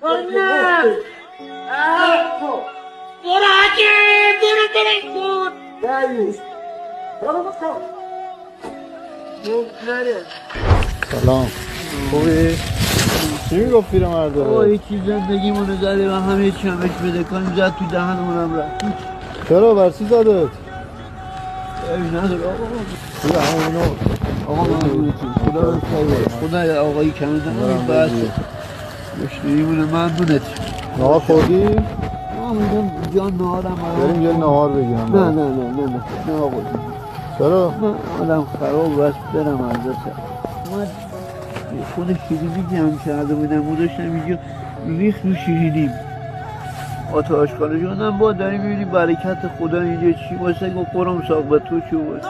نه برو حاجی برو سلام خوبی؟ چی میگفت پیرمرد داره؟ آقا یکی زندگیمونو زده و همه چمش بده کنیم زد تو دهنمونم رفت. چرا برچی زدت؟ ای نداره آقا بیا همونو آقا من خدا من خدا آقایی کمی دارم باید مشتریمونه ممنونت. نهار خوردی؟ ما میگم جان نهارم بریم یه نهار بگیرم. نه آقا چرا؟ من آدم خراب بس برم از دست من خود شیرینی جمع کرده بودم و داشتم اینجا ریخ رو شیرینیم آتا آشکاله جانم با داریم میبینی برکت خدا اینجا چی واسه گو قرم ساق به تو چی واسه